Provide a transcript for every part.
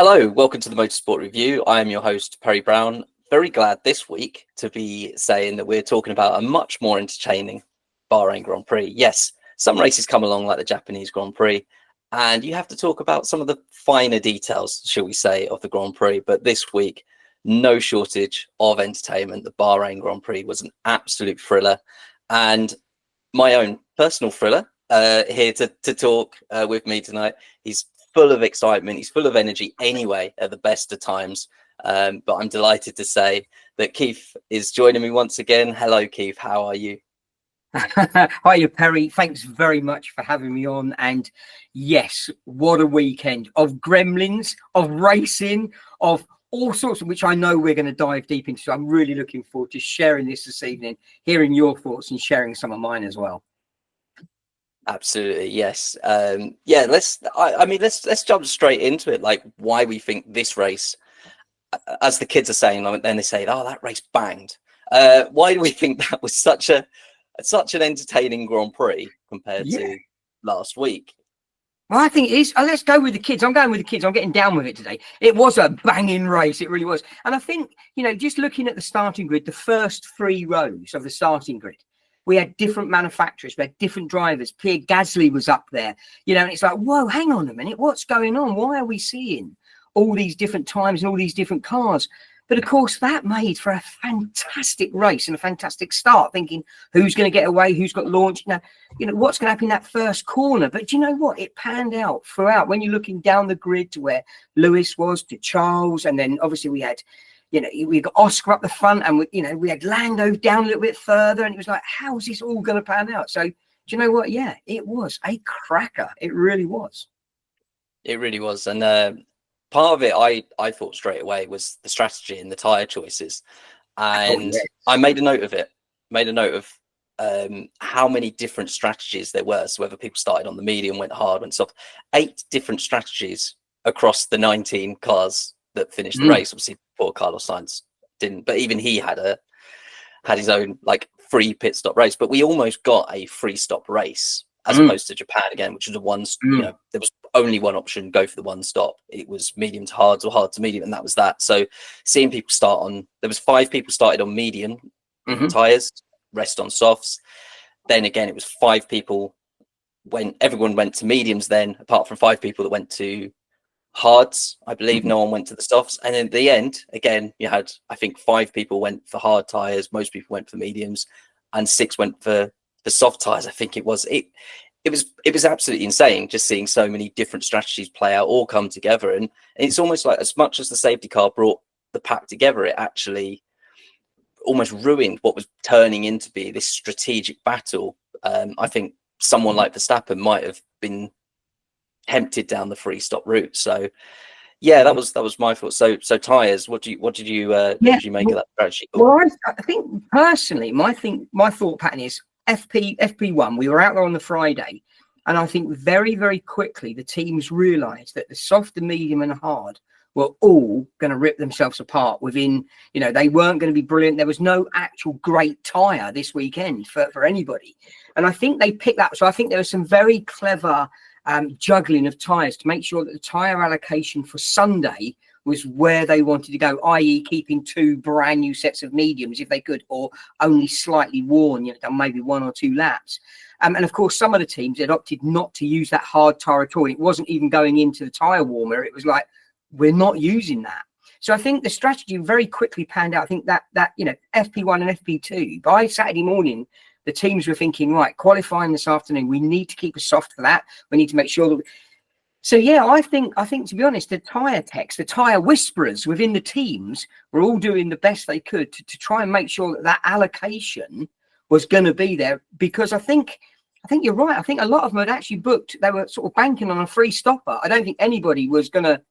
Hello, welcome to the Motorsport Review. I am your host, Perry Brown. Very glad this week to be saying that we're talking about a much more entertaining Bahrain Grand Prix. Yes, some races come along like the Japanese Grand Prix, and you have to talk about some of the finer details, shall we say, of the Grand Prix. But this week, no shortage of entertainment. The Bahrain Grand Prix was an absolute thriller, and my own personal thriller here to talk with me tonight. He's full of excitement. He's full of energy anyway at the best of times. But I'm delighted to say that Keith is joining me once again. Hello, Keith. How are you? Hiya, Perry. Thanks very much for having me on. And yes, what a weekend of gremlins, of racing, of all sorts of which I know we're going to dive deep into. So I'm really looking forward to sharing this evening, hearing your thoughts and sharing some of mine as well. Absolutely, yes. Yeah, let's jump straight into it. Like, why we think this race, as the kids are saying, then they say, "Oh, that race banged." Why do we think that was such an entertaining Grand Prix compared to last week? Well, I think it is. Let's go with the kids. I'm going with the kids. I'm getting down with it today. It was a banging race. It really was. And I think, just looking at the starting grid, the first 3 rows of the starting grid, we had different manufacturers, we had different drivers. Pierre Gasly was up there, and it's like, whoa, hang on a minute, what's going on? Why are we seeing all these different times and all these different cars? But of course, that made for a fantastic race and a fantastic start, thinking who's going to get away, who's got launched, what's going to happen in that first corner. But do you know what? It panned out throughout. When you're looking down the grid to where Lewis was, to Charles, and then obviously we had, we got Oscar up the front, and we had Lando down a little bit further, and it was like, how's this all going to pan out? So do you know what? Yeah, it was a cracker. It really was. It really was. And part of it, I thought straight away was the strategy and the tyre choices. And I made a note of it, how many different strategies there were. So whether people started on the medium, went hard, went soft, 8 different strategies across the 19 cars that finished the race. Obviously, poor Carlos Sainz didn't, but even he had his own free pit stop race. But we almost got a free stop race as opposed to Japan again, which was a one. There was only one option: go for the one stop. It was medium to hards or hard to medium, and that was that. So seeing people start on, there was 5 people started on medium tires, rest on softs. Then again, it was 5 people everyone went to mediums. Then apart from 5 people that went to hards, I believe no one went to the softs. And in the end, again, you had, I think, 5 people went for hard tires, most people went for mediums, and 6 went for the soft tires. I think it was absolutely insane just seeing so many different strategies play out, all come together. And it's almost like, as much as the safety car brought the pack together, it actually almost ruined what was turning into be this strategic battle. I think someone like Verstappen might have been tempted down the free stop route. So yeah, that was my thought. So tires, what did you make of that strategy? Well, I think personally, my thought pattern is FP1. We were out there on the Friday, and I think very, very quickly the teams realized that the soft, the medium, and the hard were all going to rip themselves apart within, they weren't going to be brilliant. There was no actual great tire this weekend for anybody. And I think they picked that. So I think there was some very clever juggling of tyres to make sure that the tyre allocation for Sunday was where they wanted to go, i.e. keeping 2 brand new sets of mediums if they could, or only slightly worn, done maybe 1 or 2 laps. And of course, some of the teams had opted not to use that hard tyre at all. It wasn't even going into the tyre warmer. It was like, we're not using that. So I think the strategy very quickly panned out. I think that FP1 and FP2, by Saturday morning, the teams were thinking, right, qualifying this afternoon, we need to keep a soft for that. We need to make sure that. So yeah, I think to be honest, the tyre techs, the tyre whisperers within the teams were all doing the best they could to try and make sure that allocation was going to be there. Because I think you're right. I think a lot of them had actually booked. They were sort of banking on a free stopper. I don't think anybody was going to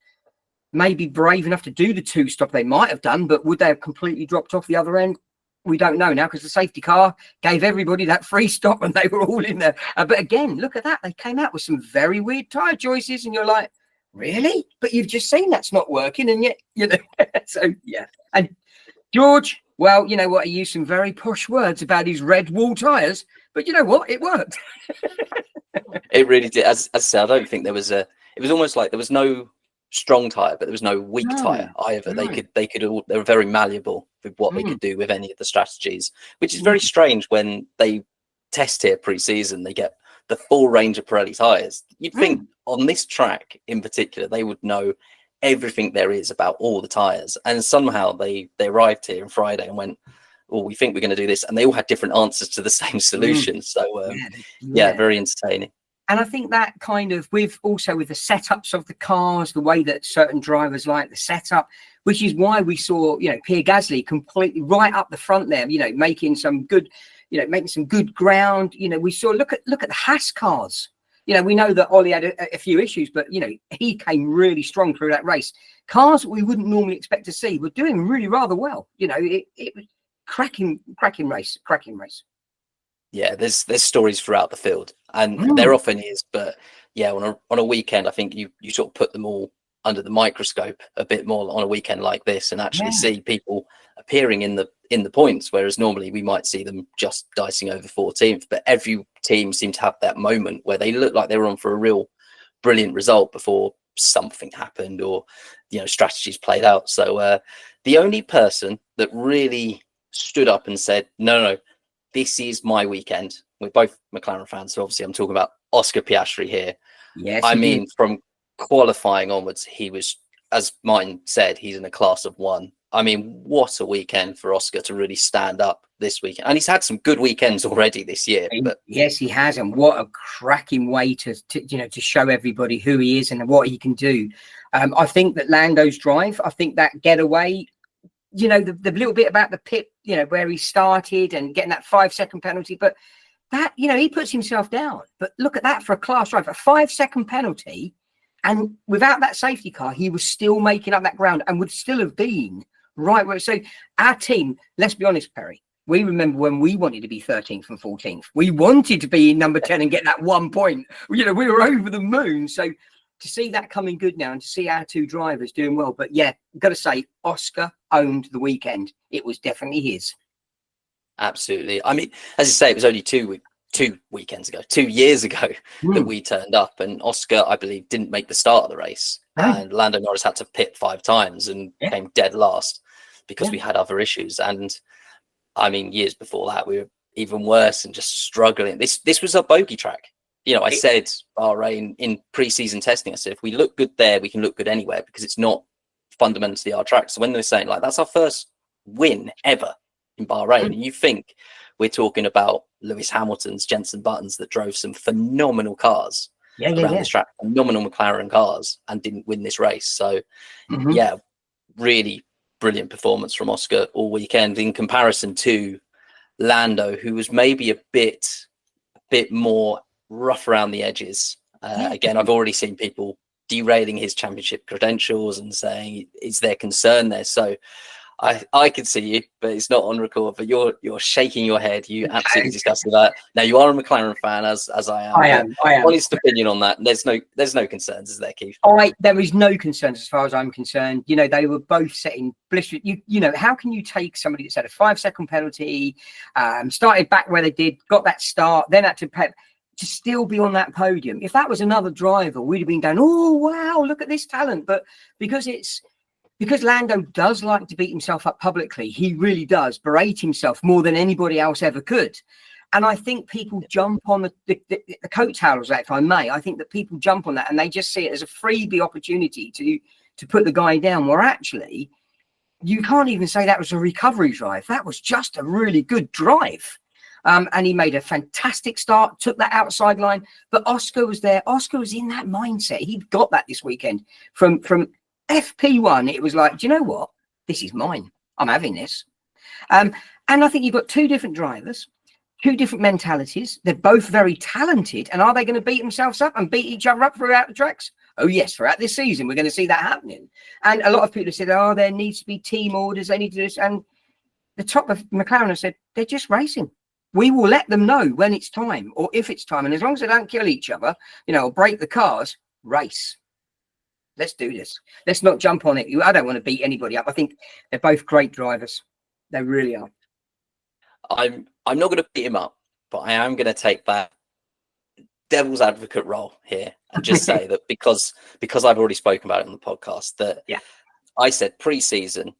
maybe brave enough to do the 2 stop. They might have done, but would they have completely dropped off the other end? We don't know now, because the safety car gave everybody that free stop and they were all in there. But again, look at that. They came out with some very weird tyre choices, and you're like, really? But you've just seen that's not working. And yet, so yeah. And George, well, you know what? He used some very posh words about his red wall tyres, but you know what? It worked. It really did. As I said, I don't think there was it was almost like there was no strong tire, but there was no weak No, tire either. no. They were very malleable with what they Mm, could do with any of the strategies, which is very mm, strange when they test here pre-season. They get the full range of Pirelli tires. You'd think mm. on this track in particular, they would know everything there is about all the tires, and somehow they arrived here on Friday and went, "Oh, we think we're going to do this," and they all had different answers to the same Mm. solution. So Yeah, yeah, yeah. very entertaining. And I think that kind of with also with the setups of the cars, the way that certain drivers like the setup, which is why we saw, Pierre Gasly completely right up the front there, making some good, making some good ground. We saw look at the Haas cars. We know that Ollie had a few issues, but he came really strong through that race. Cars that we wouldn't normally expect to see were doing really rather well. It was cracking race. Yeah, there's stories throughout the field, and there Mm, often is. But yeah, on a weekend, I think you sort of put them all under the microscope a bit more on a weekend like this, and actually yeah. see people appearing in the points. Whereas normally we might see them just dicing over 14th, but every team seemed to have that moment where they looked like they were on for a real brilliant result before something happened or strategies played out. So the only person that really stood up and said, no, this is my weekend. We're both McLaren fans, so obviously I'm talking about Oscar Piastri here. Yes, I he did. mean, from qualifying onwards, he was, as Martin said, he's in a class of one. I mean, what a weekend for Oscar to really stand up this weekend. And he's had some good weekends already this year. But Yes, he has, and what a cracking way to show everybody who he is and what he can do. I think that Lando's drive, I think that getaway, the little bit about the pit, where he started and getting that 5-second penalty, but that, he puts himself down. But look at that for a class drive, a 5-second penalty, and without that safety car, he was still making up that ground and would still have been right where. So our team, let's be honest, Perry, we remember when we wanted to be 13th and 14th. We wanted to be in number 10 and get that 1 point. We were over the moon. So to see that coming good now and to see our two drivers doing well. But yeah, I've got to say, Oscar owned the weekend. It was definitely his. absolutely. I mean, as you say, it was only 2 weekends ago, 2 years ago that we turned up, and Oscar, I believe, didn't make the start of the race, and Lando Norris had to pit 5 times and came dead last because we had other issues. And I mean, years before that, we were even worse and just struggling. This was a bogey track. I said Bahrain in pre-season testing, I said, if we look good there, we can look good anywhere because it's not fundamentally our track. So when they're saying like, that's our first win ever in Bahrain, and you think we're talking about Lewis Hamilton's, Jenson Buttons that drove some phenomenal cars around this track, phenomenal McLaren cars, and didn't win this race. So yeah, really brilliant performance from Oscar all weekend in comparison to Lando, who was maybe a bit more rough around the edges. Again, I've already seen people derailing his championship credentials and saying, is there concern there? So I can see you, but it's not on record. But you're shaking your head. You absolutely disgusted that. Now you are a McLaren fan, as I am. I am. Honest opinion on that. There's no concerns, is there, Keith? There is no concerns as far as I'm concerned. They were both setting blister. How can you take somebody that's had a 5-second penalty, started back where they did, got that start, then had to still be on that podium? If that was another driver, we'd have been going, oh wow, look at this talent. But because Lando does like to beat himself up publicly, he really does berate himself more than anybody else ever could. And I think people jump on the coattails, if I may. I think that people jump on that and they just see it as a freebie opportunity to put the guy down, where actually you can't even say that was a recovery drive. That was just a really good drive. And he made a fantastic start, took that outside line. But Oscar was there. Oscar was in that mindset. He'd got that this weekend. From FP1, it was like, do you know what? This is mine. I'm having this. And I think you've got 2 different drivers, 2 different mentalities. They're both very talented. And are they going to beat themselves up and beat each other up throughout the tracks? Oh, yes, throughout this season, we're going to see that happening. And a lot of people have said, oh, there needs to be team orders. They need to do this. And the top of McLaren have said, they're just racing. We will let them know when it's time or if it's time. And as long as they don't kill each other, or break the cars, race. Let's do this. Let's not jump on it. I don't want to beat anybody up. I think they're both great drivers. They really are. I'm not going to beat him up, but I am going to take that devil's advocate role here and just say that because I've already spoken about it on the podcast, that I said pre-season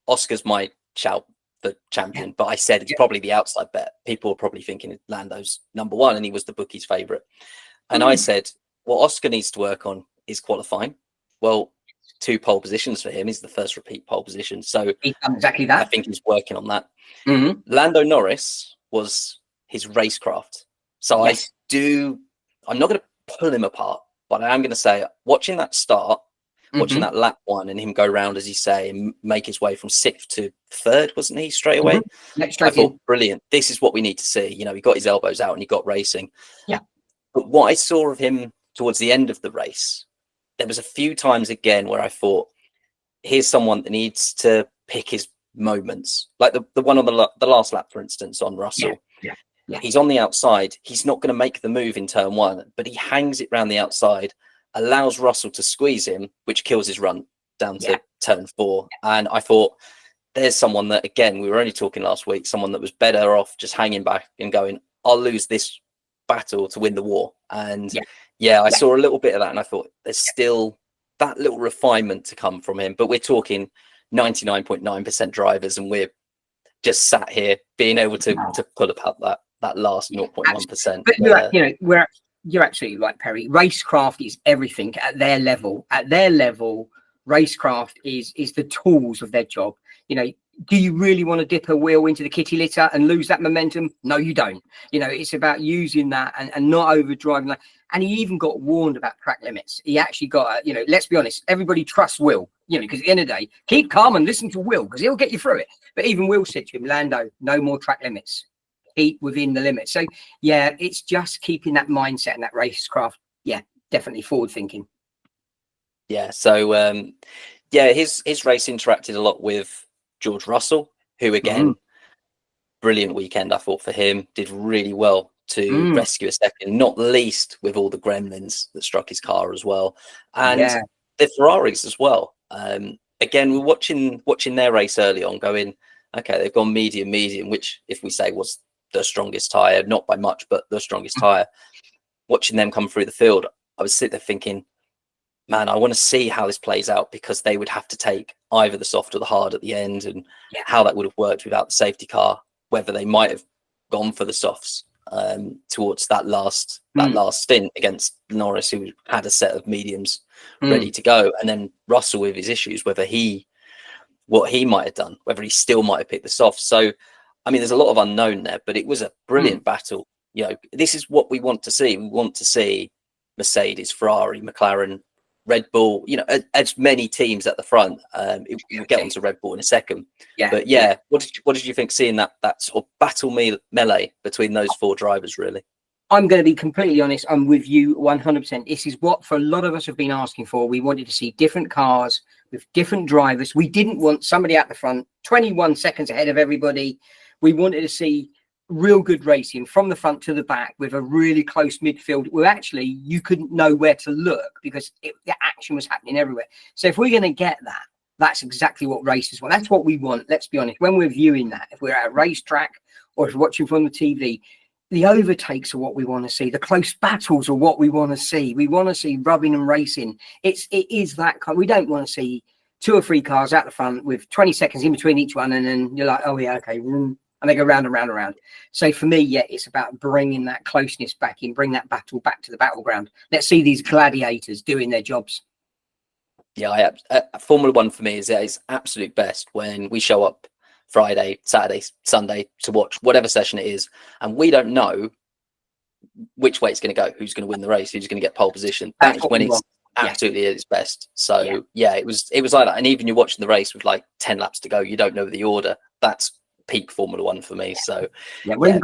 Oscar's my shout for champion, but I said it's probably the outside bet. People were probably thinking Lando's number one, and he was the bookies' favourite. And I said what Oscar needs to work on is qualifying. Well, 2 pole positions for him is the first repeat pole position, so He's done exactly that. I think he's working on that. Lando Norris was his racecraft, so I'm not going to pull him apart, but I am going to say watching that start, watching that lap 1 and him go round, as you say, and make his way from 6th to 3rd, wasn't he, straight away? I thought, brilliant. This is what we need to see. You know, he got his elbows out and he got racing. Yeah. But what I saw of him towards the end of the race, there was a few times again where I thought, here's someone that needs to pick his moments. Like the one on the last lap, for instance, on Russell. Yeah. He's on the outside. He's not going to make the move in turn 1, but he hangs it round the outside, allows Russell to squeeze him, which kills his run down to turn 4. And I thought, there's someone that, again, we were only talking last week, someone that was better off just hanging back and going, I'll lose this battle to win the war. And I saw a little bit of that, and I thought there's still that little refinement to come from him. But we're talking 99.9% drivers, and we're just sat here being able to pull about that last 0.1%. But you're absolutely right, Perry. Racecraft is everything at their level. At their level, racecraft is the tools of their job. You know, do you really want to dip a wheel into the kitty litter and lose that momentum? No, you don't. You know, it's about using that and not overdriving that. And he even got warned about track limits. He actually got, let's be honest, everybody trusts Will, because at the end of the day, keep calm and listen to Will because he'll get you through it. But even Will said to him, Lando, no more track limits. Keep within the limits. So, it's just keeping that mindset and that racecraft. Yeah, definitely forward thinking. Yeah. So, his race interacted a lot with George Russell, who again, brilliant weekend, I thought, for him. Did really well to rescue a second, not least with all the gremlins that struck his car as well. And the Ferraris as well. Again, we're watching their race early on going, okay, they've gone medium, which if we say was the strongest tyre, not by much, but the strongest tyre. Watching them come through the field, I was sitting there thinking, man, I want to see how this plays out, because they would have to take either the soft or the hard at the end, and how that would have worked without the safety car, whether they might have gone for the softs towards that last stint against Norris, who had a set of mediums ready to go, and then Russell with his issues, what he might have done, whether he still might have picked the softs. So, I mean, there's a lot of unknown there, but it was a brilliant battle. This is what we want to see. We want to see Mercedes, Ferrari, McLaren, Red Bull, as many teams at the front. We'll get onto Red Bull in a second. But what did you think seeing that sort of battle melee between those 4 drivers, really? I'm going to be completely honest. I'm with you 100%. This is what for a lot of us have been asking for. We wanted to see different cars with different drivers. We didn't want somebody at the front 21 seconds ahead of everybody. We wanted to see real good racing from the front to the back with a really close midfield where actually you couldn't know where to look because the action was happening everywhere. So if we're going to get that, that's exactly what races want. That's what we want. Let's be honest. When we're viewing that, if we're at a racetrack or if we're watching from the TV, the overtakes are what we want to see. The close battles are what we want to see. We want to see rubbing and racing. It is that kind. We don't want to see 2 or 3 cars out the front with 20 seconds in between each one, and then you're like, oh yeah, okay, and they go round and round and round. So for me, it's about bringing that closeness back in, bring that battle back to the battleground. Let's see these gladiators doing their jobs. Yeah, Formula One for me is at its absolute best when we show up Friday, Saturday, Sunday to watch whatever session it is, and we don't know which way it's going to go, who's going to win the race, who's going to get pole position. That's when it's absolutely at its best. So it was like that. And even you're watching the race with like 10 laps to go, you don't know the order. That's peak Formula One for me. So when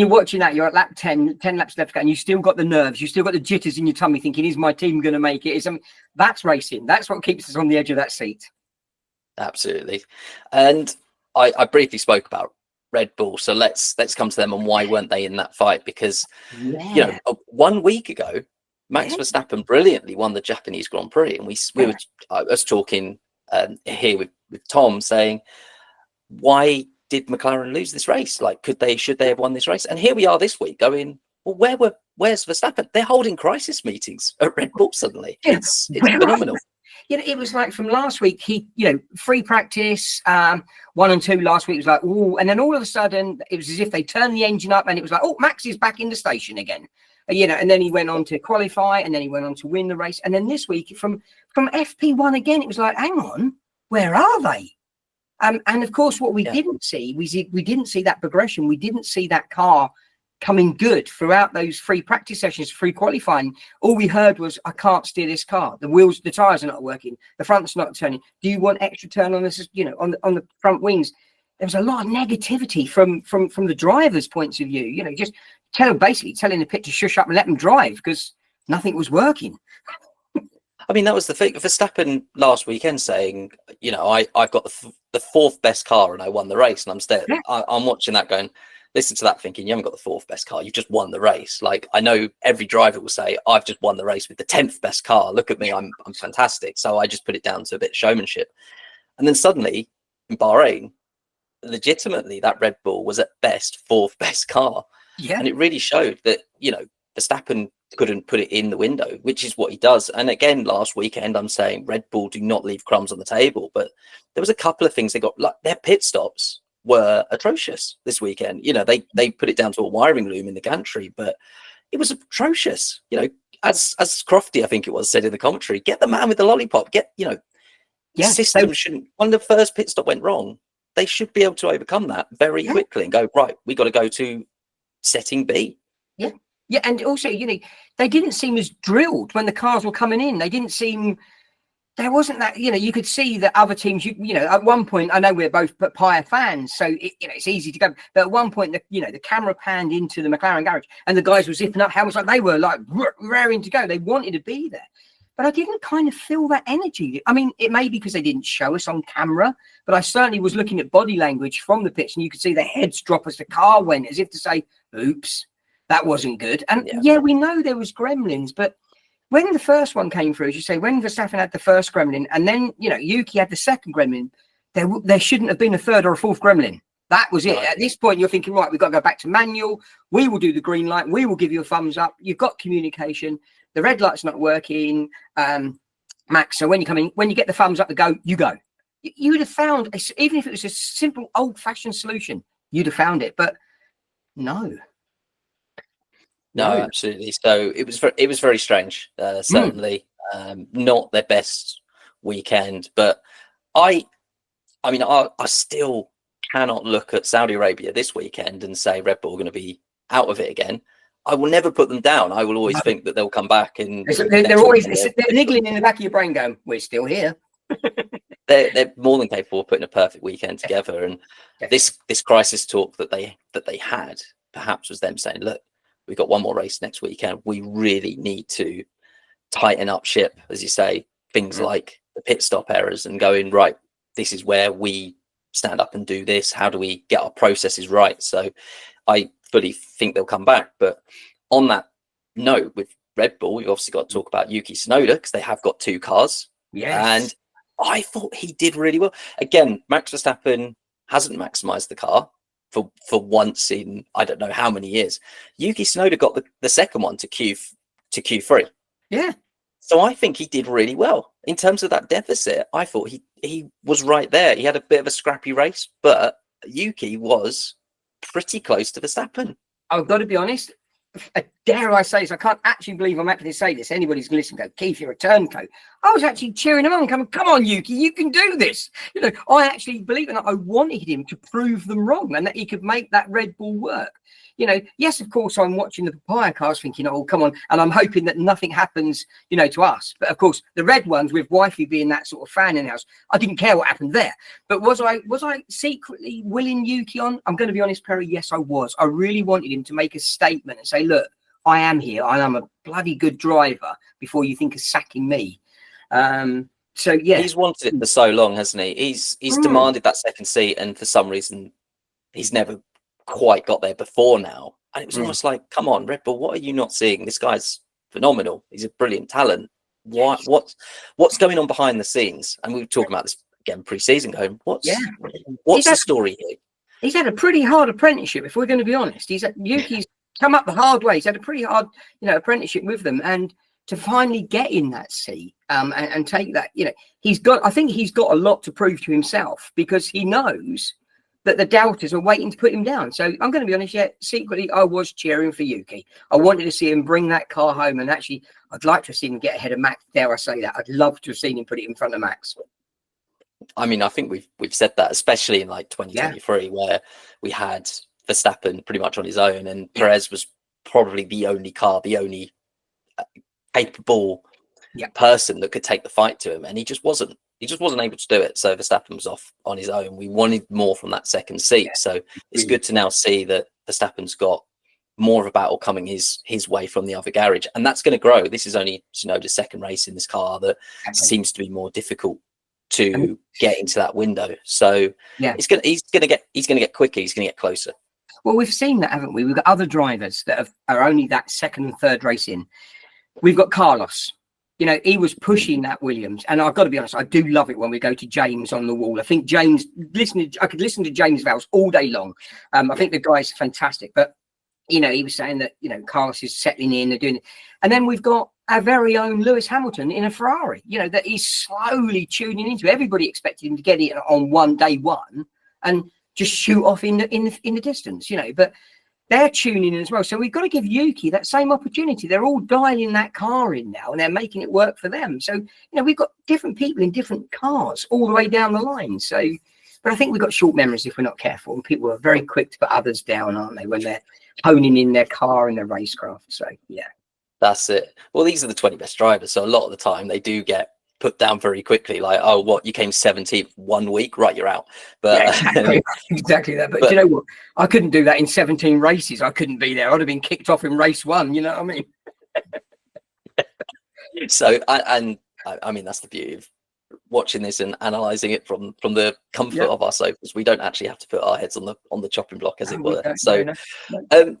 you're watching that, you're at lap 10 laps left to go, and you still got the nerves, you still got the jitters in your tummy thinking, is my team going to make it? That's racing. That's what keeps us on the edge of that seat. Absolutely. And I briefly spoke about Red Bull, so let's come to them and why weren't they in that fight? Because 1 week ago Max Verstappen brilliantly won the Japanese Grand Prix, and I was talking here with Tom saying, why did McLaren lose this race? Like, should they have won this race? And here we are this week going, where's Verstappen? They're holding crisis meetings at Red Bull suddenly. Yeah. It's phenomenal. You know, it was like from last week, free practice, 1 and 2 last week was like, oh, and then all of a sudden it was as if they turned the engine up and it was like, oh, Max is back in the station again. And then he went on to qualify and then he went on to win the race. And then this week from FP1 again, it was like, hang on, where are they? And of course, what we didn't see, we didn't see that progression. We didn't see that car coming good throughout those free practice sessions, free qualifying. All we heard was, I can't steer this car. The tires are not working. The front's not turning. Do you want extra turn on this? On the front wings. There was a lot of negativity from the driver's points of view. Just basically telling the pit to shush up and let them drive because nothing was working. I mean, that was the thing. Verstappen last weekend saying, I've got the 4th best car and I won the race. And I'm watching that going, listen to that thinking, you haven't got the 4th best car. You've just won the race. Like, I know every driver will say, I've just won the race with the 10th best car. Look at me. I'm fantastic. So I just put it down to a bit of showmanship. And then suddenly in Bahrain, legitimately that Red Bull was at best 4th best car. Yeah. And it really showed that, Verstappen couldn't put it in the window, which is what he does. And again, last weekend, I'm saying Red Bull do not leave crumbs on the table. But there was a couple of things they got, like their pit stops were atrocious this weekend. They put it down to a wiring loom in the gantry, but it was atrocious. As Crofty, I think it was, said in the commentary, get the man with the lollipop. System shouldn't. When the first pit stop went wrong, they should be able to overcome that very quickly and go, right, we got to go to setting B. Yeah, and also, they didn't seem as drilled when the cars were coming in. They didn't seem. There wasn't that, you could see that other teams, at one point, I know we're both Pire fans, so it's easy to go. But at one point, the camera panned into the McLaren garage and the guys were zipping up helmets like they were like raring to go. They wanted to be there. But I didn't kind of feel that energy. I mean, it may be because they didn't show us on camera, but I certainly was looking at body language from the pitch and you could see their heads drop as the car went, as if to say, oops, that wasn't good. And we know there was gremlins, but when the first one came through, as you say, when Verstappen had the first gremlin and then, Yuki had the second gremlin, there shouldn't have been a third or a fourth gremlin. That was it. Right. At this point, you're thinking, right, we've got to go back to manual. We will do the green light. We will give you a thumbs up. You've got communication. The red light's not working, Max. So when you come in, when you get the thumbs up to go, you go. You would have found, even if it was a simple old-fashioned solution, you'd have found it. But no. No, absolutely. So it was very strange. Certainly not their best weekend, but I still cannot look at Saudi Arabia this weekend and say Red Bull are going to be out of it again. I will never put them down. I will always think that they'll come back and they're always niggling in the back of your brain, going, "We're still here." they're more than capable of putting a perfect weekend together. And this crisis talk that they had perhaps was them saying, "Look, we've got one more race next weekend. We really need to tighten up ship," as you say, things like the pit stop errors and going, right, this is where we stand up and do this. How do we get our processes right? So I fully think they'll come back. But on that note, with Red Bull, we've obviously got to talk about Yuki Tsunoda because they have got 2 cars. Yes. And I thought he did really well. Again, Max Verstappen hasn't maximized the car for once in I don't know how many years. Yuki Tsunoda got the second one to Q3. Yeah. So I think he did really well in terms of that deficit. I thought he was right there. He had a bit of a scrappy race, but Yuki was pretty close to Verstappen. I've got to be honest. Dare I say this? I can't actually believe I'm actually say this. Anybody's listening, go, Keith, you're a turncoat. I was actually cheering him on, coming, come on, Yuki, you can do this. I actually believe it. I wanted him to prove them wrong and that he could make that Red Bull work. Yes, of course, I'm watching the papaya cars thinking, oh, come on. And I'm hoping that nothing happens, to us. But of course, the red ones with wifey being that sort of fan in the house, I didn't care what happened there. But was I secretly willing Yuki on? I'm going to be honest, Perry. Yes, I was. I really wanted him to make a statement and say, look, I am here. I am a bloody good driver before you think of sacking me. So, yeah. He's wanted it for so long, hasn't he? He's demanded that second seat. And for some reason, he's never quite got there before now, and it was almost like, come on, Red Bull, what are you not seeing? This guy's phenomenal. He's a brilliant talent. What's going on behind the scenes? And we were talking about this again pre-season, going, what's the story here? He's had a pretty hard apprenticeship, if we're going to be honest. Yuki's come up the hard way. He's had a pretty hard, apprenticeship with them, and to finally get in that seat and take that, I think he's got a lot to prove to himself, because he knows that the doubters are waiting to put him down. So I'm going to be honest, secretly, I was cheering for Yuki. I wanted to see him bring that car home, and actually, I'd like to have seen him get ahead of Max. Dare I say that? I'd love to have seen him put it in front of Max. I mean, I think we've said that, especially in like 2023, where we had Verstappen pretty much on his own, and Perez was probably the only capable person that could take the fight to him, and he just wasn't able to do it. So Verstappen was off on his own. We wanted more from that second seat, so it's good to now see that Verstappen's got more of a battle coming his way from the other garage, and that's going to grow. This is only the second race in this car that seems to be more difficult to get into that window. So he's gonna get quicker. He's gonna get closer. Well, we've seen that, haven't we? We've got other drivers that are only that second and third race in. We've got Carlos. He was pushing that Williams, and I've got to be honest, I do love it when we go to James on the wall. I think James, I could listen to James Vowles all day long. I think the guy's fantastic, but he was saying that Carlos is settling in, they're doing it, and then we've got our very own Lewis Hamilton in a Ferrari. That he's slowly tuning into. Everybody expected him to get it on day one and just shoot off in the distance, but they're tuning in as well. So we've got to give Yuki that same opportunity. They're all dialing that car in now, and they're making it work for them. So, we've got different people in different cars all the way down the line. So, but I think we've got short memories if we're not careful. And people are very quick to put others down, aren't they, when they're honing in their car and their racecraft. So, yeah. That's it. Well, these are the 20 best drivers. So a lot of the time they do get put down very quickly. Like, oh, what, you came 17th 1 week, right, you're out. But exactly that. But you know what? I couldn't do that in 17 races. I couldn't be there. I'd have been kicked off in race 1. You know what I mean? So, I mean, that's the beauty of watching this and analysing it from the comfort of our sofas. We don't actually have to put our heads on the chopping block, as it were. So,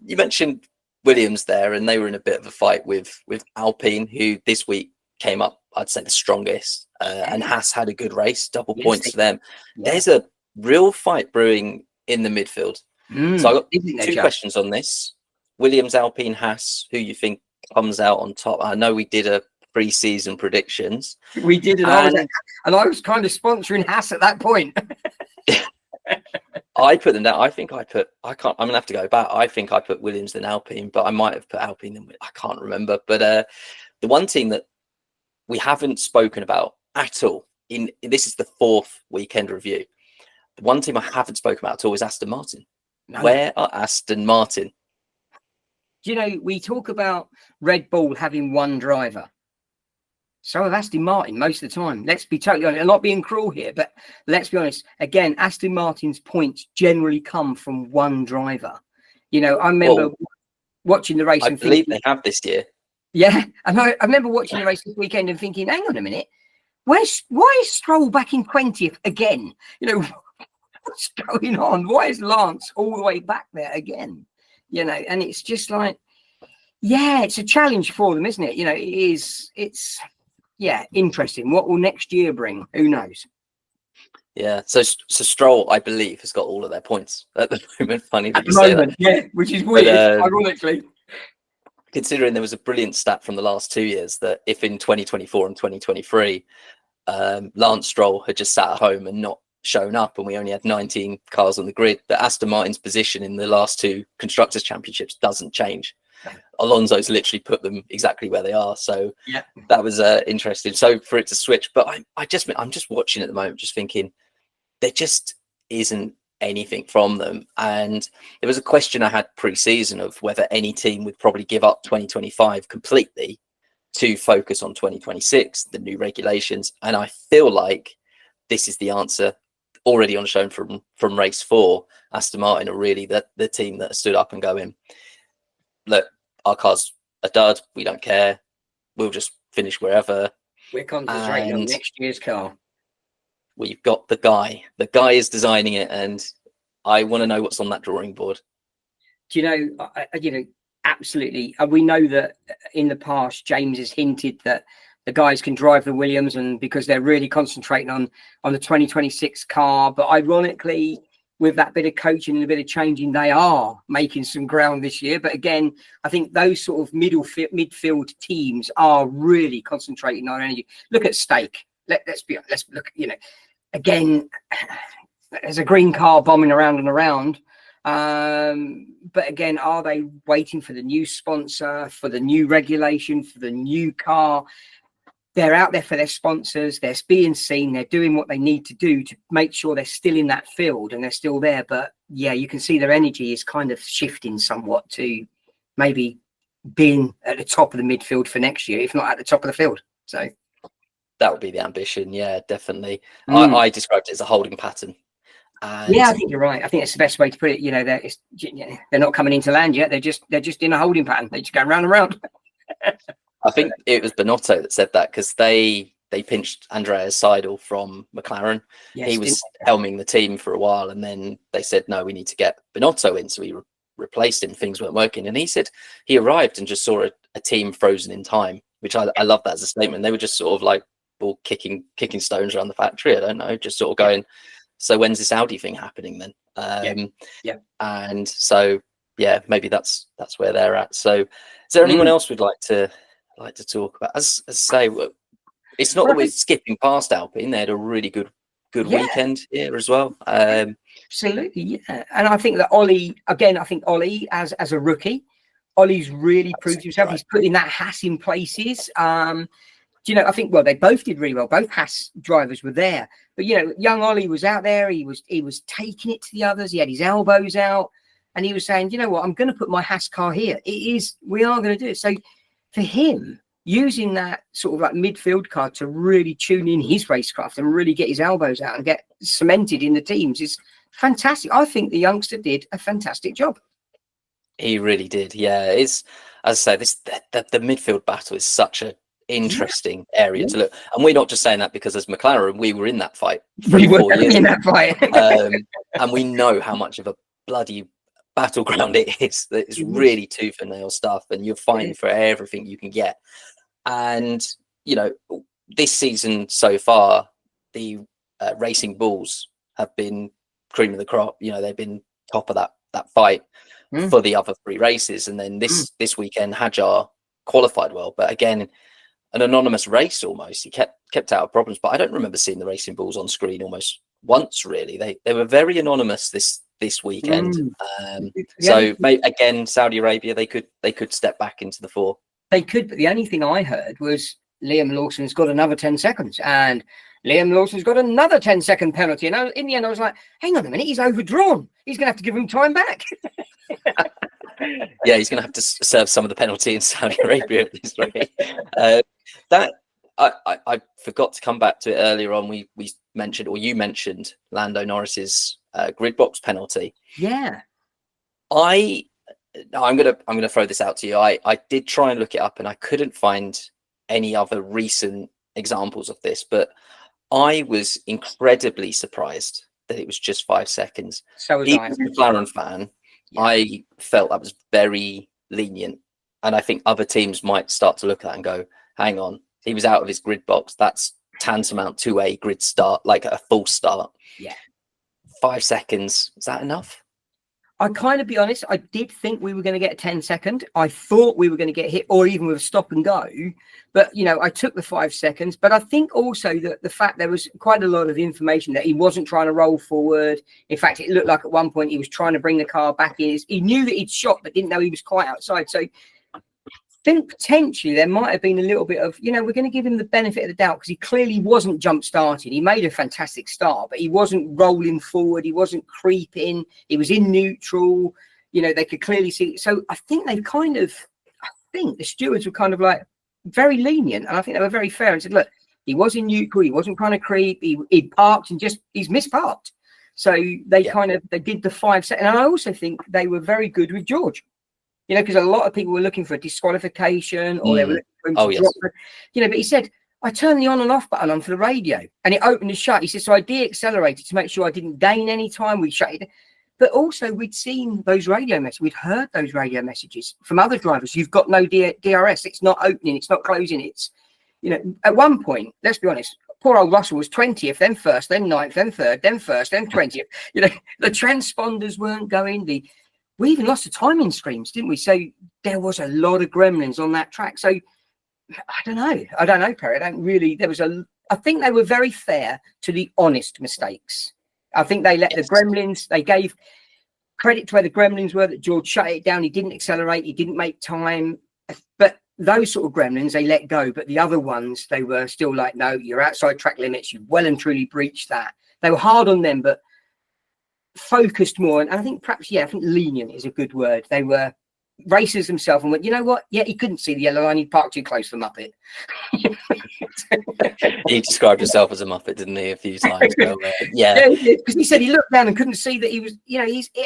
you mentioned Williams there, and they were in a bit of a fight with Alpine, who this week came up, I'd say, the strongest, and Haas had a good race, double points for them. There's a real fight brewing in the midfield. So I've got two questions on this: Williams, Alpine, Haas. Who you think comes out on top? I know we did a pre-season predictions. We did, and I was kind of sponsoring Haas at that point. I put them down. I'm gonna have to go back. I think I put Williams then Alpine, but I might have put Alpine and I can't remember. But the one team that we haven't spoken about at all this is the 4th weekend review. The one team I haven't spoken about at all is Aston Martin. No. Where are Aston Martin? We talk about Red Bull having one driver. So have Aston Martin most of the time. Let's be totally honest. I'm not being cruel here, but let's be honest. Again, Aston Martin's points generally come from one driver. I remember watching the race. I believe they have this year. Yeah, and I remember watching the race this weekend and thinking, hang on a minute, why is Stroll back in 20th again? What's going on? Why is Lance all the way back there again? And it's just like, it's a challenge for them, isn't it? It's interesting. What will next year bring? Who knows? Yeah. So Stroll, I believe, has got all of their points at the moment. Funny that you say that. Which is weird, ironically. Considering there was a brilliant stat from the last 2 years that if in 2024 and 2023, Lance Stroll had just sat at home and not shown up, and we only had 19 cars on the grid, that Aston Martin's position in the last 2 Constructors' Championships doesn't change. Alonso's literally put them exactly where they are. So that was interesting. So for it to switch, but I'm just watching at the moment, just thinking there just isn't anything from them. And there was a question I had pre-season of whether any team would probably give up 2025 completely to focus on 2026, the new regulations. And I feel like this is the answer already on shown from race 4. Aston Martin are really the team that stood up and going, look, our car's a dud. We don't care. We'll just finish wherever. We're concentrating on next year's car. We've got the guy. The guy is designing it, and I want to know what's on that drawing board. Do you know, absolutely. We know that in the past, James has hinted that the guys can drive the Williams, and because they're really concentrating on the 2026 car. But ironically, with that bit of coaching and a bit of changing, they are making some ground this year. But again, I think those sort of midfield teams are really concentrating on energy. Look at Stake. Let's look. Again, there's a green car bombing around and around. But again, are they waiting for the new sponsor, for the new regulation, for the new car? They're out there for their sponsors. They're being seen. They're doing what they need to do to make sure they're still in that field and they're still there. But yeah, you can see their energy is kind of shifting somewhat to maybe being at the top of the midfield for next year, if not at the top of the field. So that would be the ambition. Yeah, definitely. I described it as a holding pattern. And yeah, I think you're right. I think it's the best way to put it. They're not coming into land yet. They're just in a holding pattern. They're just going round and round. I think it was Binotto that said that, because they pinched Andrea Seidel from McLaren. Yes, he was helming the team for a while, and then they said, no, we need to get Binotto in. So he replaced him. Things weren't working. And he said he arrived and just saw a team frozen in time, which I love that as a statement. They were just sort of like all kicking stones around the factory. I don't know, just sort of going, so when's this Audi thing happening then? And so, yeah, maybe that's where they're at. So is there anyone else we'd like to talk about? As I say, it's not that we're skipping past Alpine. They had a really good weekend here as well. Absolutely, yeah. And I think that Ollie as a rookie, Ollie's really proved himself. Right. He's putting that Haas in places. I think, well, they both did really well. Both Haas drivers were there. But, young Ollie was out there. He was taking it to the others. He had his elbows out. And he was saying, you know what, I'm going to put my Haas car here. We are going to do it. So for him, using that sort of like midfield car to really tune in his racecraft and really get his elbows out and get cemented in the teams is fantastic. I think the youngster did a fantastic job. He really did. Yeah. It's, as I say, the midfield battle is such a interesting area to look, and we're not just saying that because as McLaren we were in that fight 4 years in that fight. And we know how much of a bloody battleground it is. It's really tooth and nail stuff, and you're fighting for everything you can get. And this season so far, the Racing Bulls have been cream of the crop. They've been top of that fight for the other 3 races, and then this weekend Hadjar qualified well, but again, an anonymous race almost. He kept out of problems, but I don't remember seeing the Racing Bulls on screen almost once, really. They were very anonymous this weekend. So again, Saudi Arabia, they could step back into the 4. They could, but the only thing I heard was Liam Lawson's got another 10 seconds, and Liam Lawson's got another 10-second penalty. And in the end, I was like, hang on a minute, he's overdrawn. He's going to have to give him time back. Yeah, he's going to have to serve some of the penalty in Saudi Arabia at this rate. That I forgot to come back to it earlier on. We mentioned, or you mentioned, Lando Norris's grid box penalty. Yeah, I'm gonna throw this out to you. I did try and look it up, and I couldn't find any other recent examples of this, but I was incredibly surprised that it was just 5 seconds. So was even I. as a McLaren fan, I felt that was very lenient, and I think other teams might start to look at that and go, hang on, he was out of his grid box. That's tantamount to a grid start, like a full start. Yeah. 5 seconds, is that enough? I kind of be honest, I did think we were going to get a 10-second. I thought we were going to get hit, or even with a stop and go. But, I took the 5 seconds. But I think also that the fact there was quite a lot of information that he wasn't trying to roll forward. In fact, it looked like at one point he was trying to bring the car back in. He knew that he'd shot, but didn't know he was quite outside. So I think potentially there might have been a little bit of, we're going to give him the benefit of the doubt, because he clearly wasn't jump starting. He made a fantastic start, but he wasn't rolling forward. He wasn't creeping. He was in neutral. They could clearly see. So I think the stewards were kind of like very lenient. And I think they were very fair and said, look, he was in neutral. He wasn't trying to creep. He parked and he's misparked. So they did the 5 seconds. And I also think they were very good with George. Because a lot of people were looking for a disqualification, or they were looking for him to drop. But he said, I turned the on and off button on for the radio, and it opened and shut. He said, so I de-accelerated to make sure I didn't gain any time. We shut it. But also we'd seen those radio messages. We'd heard those radio messages from other drivers. You've got no DRS. It's not opening. It's not closing. It's, at one point, let's be honest, poor old Russell was 20th, then first, then 9th, then third, then first, then 20th. You know, the transponders weren't going. We even lost the timing screens, didn't we? So there was a lot of gremlins on that track. So I don't know, Perry. I think they were very fair to the honest mistakes. I think they let the gremlins, they gave credit to where the gremlins were, that George shut it down. He didn't accelerate. He didn't make time. But those sort of gremlins, they let go. But the other ones, they were still like, no, you're outside track limits. You've well and truly breached that. They were hard on them, but focused more. And I think perhaps, I think lenient is a good word. They were racers themselves and went, you know what? Yeah, he couldn't see the yellow line. He parked too close for Muppet. He described himself as a Muppet, didn't he, a few times? So, because he said he looked down and couldn't see that he was,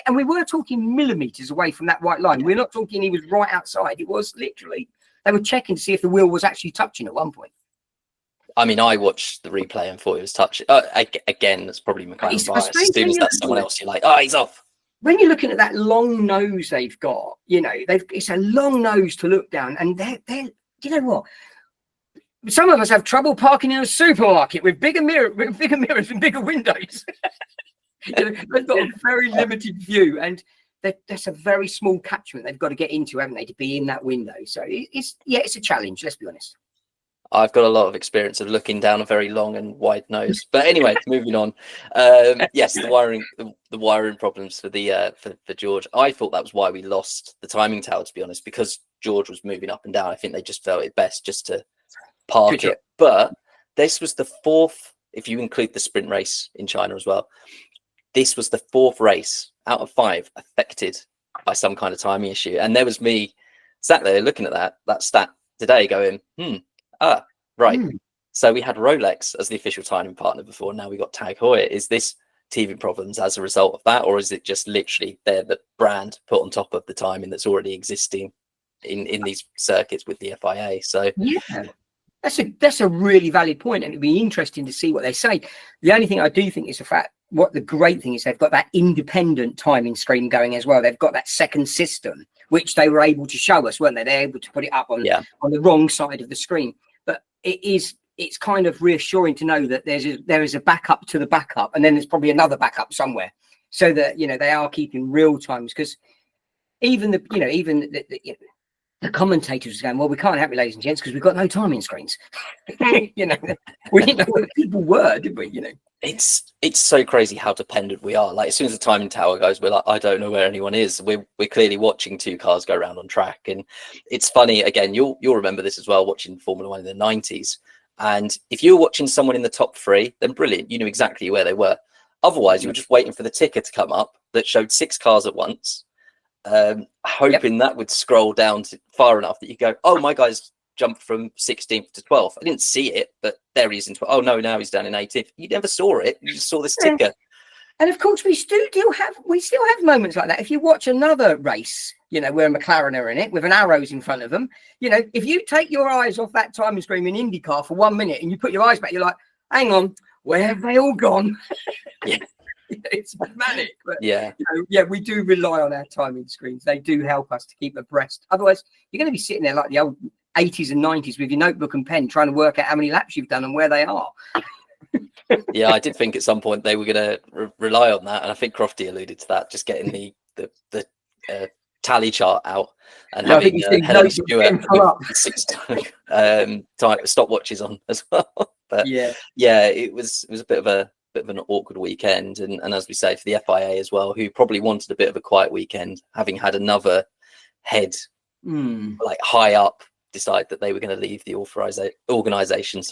and we were talking millimeters away from that white line. We're not talking he was right outside. It was literally, they were checking to see if the wheel was actually touching at one point. I mean, I watched the replay and thought it was touching. Again, that's probably McLaren bias. As soon as that's someone else, you're like, oh, he's off. When you're looking at that long nose they've got, it's a long nose to look down, and they're you know what? Some of us have trouble parking in a supermarket with bigger mirrors and bigger windows. They've got a very limited view, and that's a very small catchment they've got to get into, haven't they, to be in that window? So it's a challenge. Let's be honest. I've got a lot of experience of looking down a very long and wide nose. But anyway, moving on. Yes, the wiring problems for for George. I thought that was why we lost the timing tower, to be honest, because George was moving up and down. I think they just felt it best just to park it. But this was the fourth, if you include the sprint race in China as well, this was the fourth race out of 5 affected by some kind of timing issue. And there was me sat there looking at that stat today going, right. So we had Rolex as the official timing partner before. Now we got Tag Heuer. Is this teething problems as a result of that, or is it just literally they're the brand put on top of the timing that's already existing in these circuits with the FIA? So that's a really valid point, and it'd be interesting to see what they say. The only thing I do think is the fact, what the great thing is, they've got that independent timing screen going as well. They've got that second system, which they were able to show us, weren't they? They're able to put it up on the wrong side of the screen. But it's kind of reassuring to know that there is a backup to the backup, and then there's probably another backup somewhere, so that they are keeping real times. Because even the commentators are going, well, we can't help you, ladies and gents, because we've got no timing screens. We didn't know where the people were, did we? It's so crazy how dependent we are. Like, as soon as the timing tower goes, we're like, I don't know where anyone is. We're clearly watching 2 cars go around on track. And it's funny, again, you'll remember this as well, watching Formula 1 in the 90s. And if you were watching someone in the top 3, then brilliant, you knew exactly where they were. Otherwise, you were just waiting for the ticker to come up that showed 6 cars at once, hoping that would scroll down to far enough that you go, oh, my guy's jumped from 16th to 12th. I didn't see it, but there he is in 12th. Oh no, now he's down in 18th. You never saw it. You just saw this ticker. And of course, we still have moments like that. If you watch another race, where McLaren are in it with an arrows in front of them, if you take your eyes off that timing screen in IndyCar for 1 minute and you put your eyes back, you're like, hang on, where have they all gone? Yeah. It's manic. But, we do rely on our timing screens. They do help us to keep abreast. Otherwise, you're going to be sitting there like the old 80s and 90s with your notebook and pen trying to work out how many laps you've done and where they are. I did think at some point they were going to rely on that, and I think Crofty alluded to that, just getting the tally chart out and having Helen Stewart with 6 stopwatches on as well. But it was a bit of an awkward weekend, and as we say, for the FIA as well, who probably wanted a bit of a quiet weekend, having had another head like high up decide that they were going to leave the organization,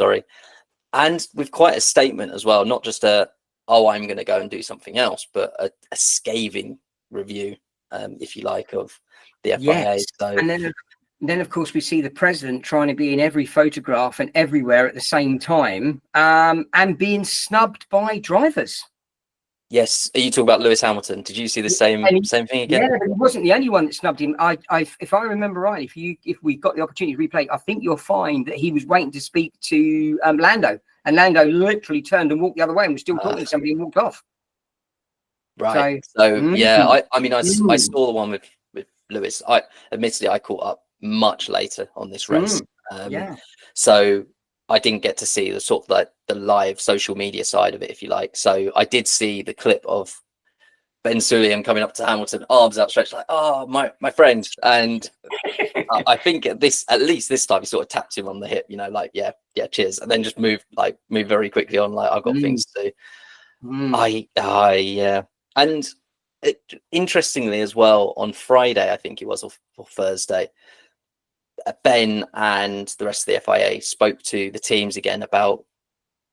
and with quite a statement as well, not just I'm going to go and do something else, but a scathing review, if you like, of the FIA. Yes. So, and then of course we see the president trying to be in every photograph and everywhere at the same time, and being snubbed by drivers. Yes. Are you talking about Lewis Hamilton? Did you see the same thing again? Yeah, he wasn't the only one that snubbed him. If I remember right, if we got the opportunity to replay, I think you'll find that he was waiting to speak to Lando, and Lando literally turned and walked the other way and was still talking to somebody and walked off. Right. So I saw the one with Lewis. Admittedly I caught up much later on this race. So I didn't get to see the sort of like live social media side of it, if you like. So I did see the clip of Ben Suliam coming up to Hamilton, arms outstretched, like, "Oh, my friend." And I think at least this time he sort of tapped him on the hip, like, yeah, cheers, and then just moved very quickly on, like, I've got things to do. Yeah. And interestingly as well, on Friday, I think it was, or Thursday, Ben and the rest of the FIA spoke to the teams again about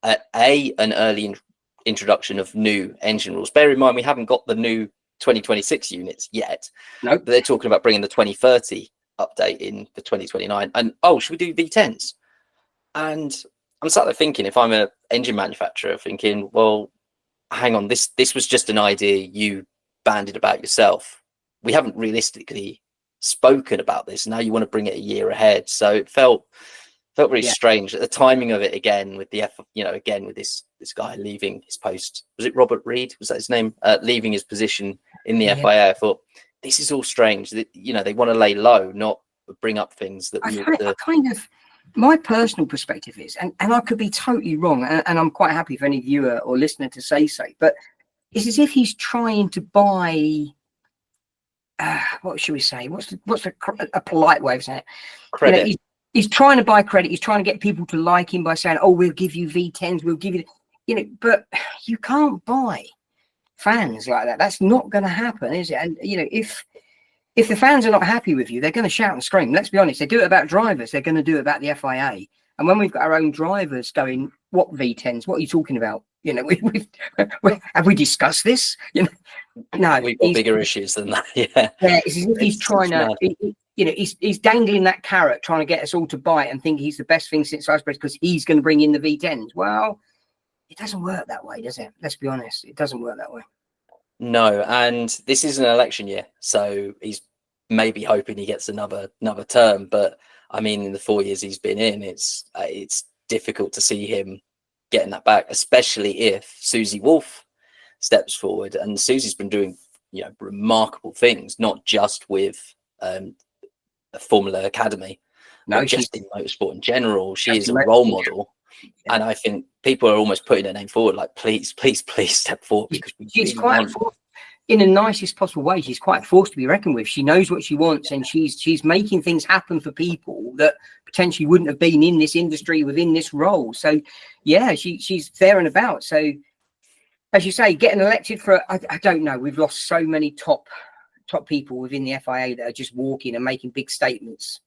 an early introduction of new engine rules. Bear in mind, we haven't got the new 2026 units yet. No, but they're talking about bringing the 2030 update in the 2029. And should we do V10s? And I'm sat there thinking, if I'm an engine manufacturer, thinking, well, hang on, this was just an idea you banded about yourself. We haven't realistically spoken about this. Now you want to bring it a year ahead. So it felt very strange. The timing of it, again, with with this guy leaving his post. Was it Robert Reed? Was that his name? Leaving his position in the FIA. I thought, this is all strange. That, they want to lay low, not bring up things that my personal perspective is, and I could be totally wrong, and I'm quite happy for any viewer or listener to say so, but it's as if he's trying to buy, what should we say? What's a polite way of saying it? Credit. He's trying to buy credit. He's trying to get people to like him by saying, "Oh, we'll give you V10s. We'll give you," but you can't buy fans like that. That's not going to happen, is it? And if the fans are not happy with you, they're going to shout and scream. Let's be honest. They do it about drivers. They're going to do it about the FIA. And when we've got our own drivers going, "What V10s? What are you talking about?" Have we discussed this? No, we've got bigger issues than that. Yeah, it's as if he's trying to. He's dangling that carrot, trying to get us all to buy it and think he's the best thing since sliced bread because he's going to bring in the V10s. Well, it doesn't work that way, does it? Let's be honest. It doesn't work that way. No, and this is an election year, so he's maybe hoping he gets another term. But I mean, in the 4 years he's been in, it's difficult to see him getting that back, especially if Susie Wolff steps forward. And Susie's been doing remarkable things, not just with a Formula Academy, but just in motorsport in general. She is a role model. And I think people are almost putting her name forward, like, please step forward, because she's quite in the nicest possible way. She's quite a force to be reckoned with. She knows what she wants, and she's making things happen for people that potentially wouldn't have been in this industry within this role. So yeah, she's there and about. So as you say, getting elected for I don't know. We've lost so many top people within the FIA that are just walking and making big statements.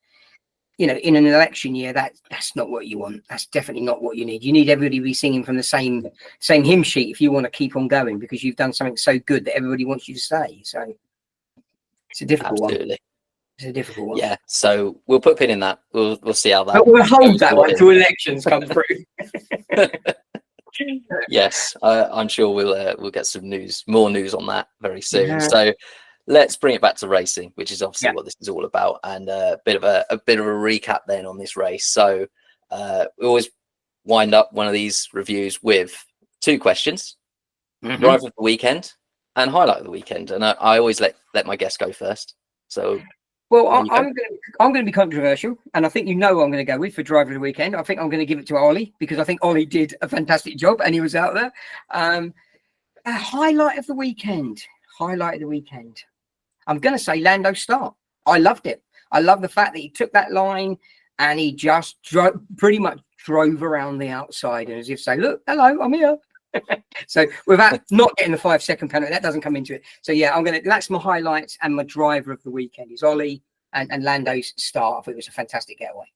In an election year, that's not what you want. That's definitely not what you need. You need everybody to be singing from the same hymn sheet if you want to keep on going, because you've done something so good that everybody wants you to stay. So it's a difficult one. It's a difficult one. Yeah. So we'll put a pin in that. We'll see how that. But we'll hold that one till elections come through. Yes, I'm sure we'll get some more news on that very soon. Yeah. So let's bring it back to racing, which is obviously what this is all about, and a bit of a recap then on this race. So we always wind up one of these reviews with two questions: driver of the weekend and highlight of the weekend. And I always let my guest go first. So, well, I'm going to be controversial, and I think who I'm going to go with for driver of the weekend. I think I'm going to give it to Ollie, because I think Ollie did a fantastic job and he was out there. A highlight of the weekend. I'm going to say Lando start. I loved it. I love the fact that he took that line and he just pretty much drove around the outside, and as if say, "Look, hello, I'm here." So without not getting the 5-second penalty, that doesn't come into it. So yeah, that's my highlights, and my driver of the weekend is Ollie and Lando's start. I thought it was a fantastic getaway.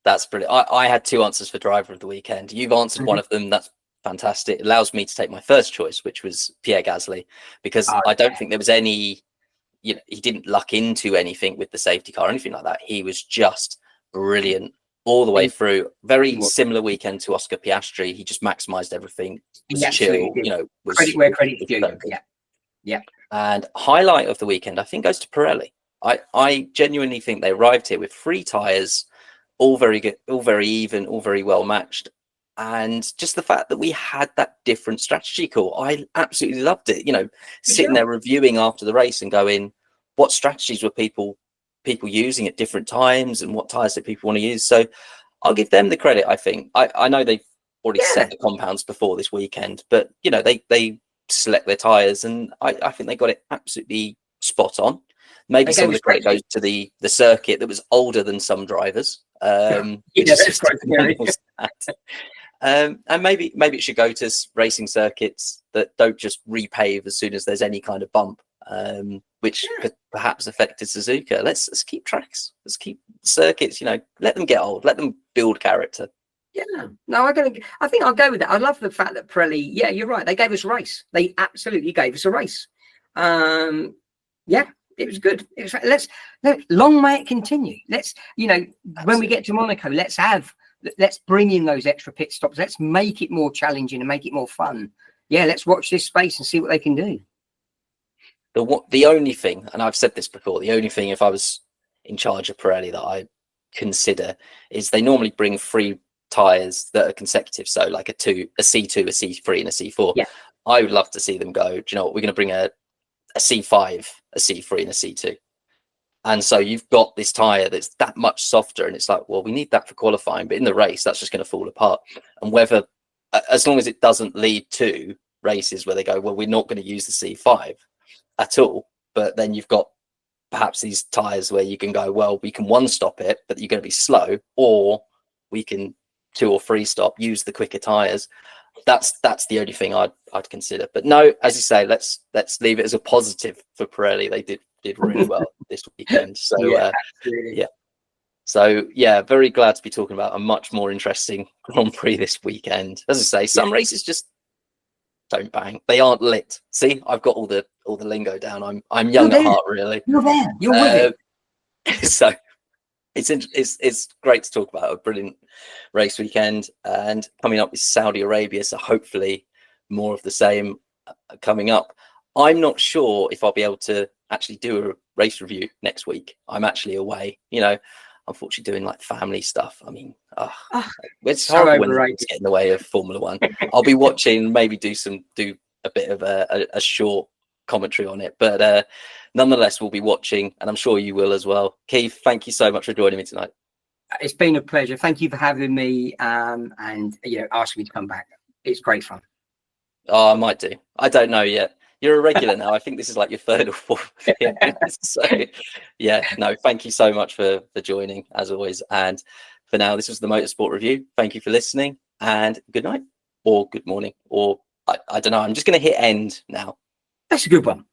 That's brilliant. I had two answers for driver of the weekend. You've answered one of them. That's fantastic. It allows me to take my first choice, which was Pierre Gasly, because I don't think there was any. He didn't luck into anything with the safety car or anything like that. He was just brilliant all the way through. Very similar weekend to Oscar Piastri. He just maximized everything. Was chill, was credit where credit's due. Yeah. And highlight of the weekend, I think, goes to Pirelli. I genuinely think they arrived here with 3 tires, all very good, all very even, all very well matched. And just the fact that we had that different strategy call, I absolutely loved it. Sitting there reviewing after the race and going, what strategies were people using at different times, and what tires that people want to use. So I'll give them the credit. I think I know they've already set the compounds before this weekend. But you know, they select their tyres, and I think they got it absolutely spot on. Maybe some of the credit goes to the circuit that was older than some drivers. And maybe it should go to racing circuits that don't just repave as soon as there's any kind of bump, which could perhaps affected Suzuka. Let's keep tracks. Let's keep circuits. You know, let them get old. Let them build character. Yeah, no, I think I'll go with that. I love the fact that Pirelli. Yeah, you're right. They gave us a race. They absolutely gave us a race. Yeah. It was good. It was. Let's long may it continue. Let's, you know, when we get to Monaco, let's bring in those extra pit stops. Let's make it more challenging and make it more fun. Yeah, let's watch this space and see what they can do. The only thing, and I've said this before, the only thing if I was in charge of Pirelli that I consider is they normally bring 3 tyres that are consecutive. So like a C2, a C3, and a C4. Yeah. I would love to see them go, do you know what, we're going to bring a C5, a C3, and a C2. And so you've got this tyre that's that much softer, and it's like, well, we need that for qualifying, but in the race, that's just going to fall apart. And whether, as long as it doesn't lead to races where they go, well, we're not going to use the C5 at all, but then you've got perhaps these tyres where you can go, well, we can 1-stop it, but you're going to be slow, or we can 2 or 3 stop, use the quicker tyres. That's the only thing I'd consider. But no, as you say, let's leave it as a positive for Pirelli. They did really well this weekend. So yeah, very glad to be talking about a much more interesting Grand Prix this weekend. As I say, some races just don't bang. They aren't lit. See, I've got all the lingo down. I'm young at heart, really. You're there. You're with it. So it's great to talk about a brilliant race weekend, and coming up is Saudi Arabia, so hopefully more of the same coming up. I'm not sure if I'll be able to actually do a race review next week. I'm actually away, you know, unfortunately doing like family stuff. I mean, it's horrible when it's getting in the way of Formula One. I'll be watching, maybe do a bit of a short commentary on it, but nonetheless we'll be watching, and I'm sure you will as well. Keith, thank you so much for joining me tonight. It's been a pleasure. Thank you for having me, and you know, asking me to come back. It's great fun. Oh, I might do. I don't know yet. You're a regular now. I think this is like your 3rd or 4th. So yeah, no, thank you so much for joining as always. And for now, this was the Motorsport Review. Thank you for listening, and good night or good morning, or I don't know. I'm just going to hit end now. That's a good one.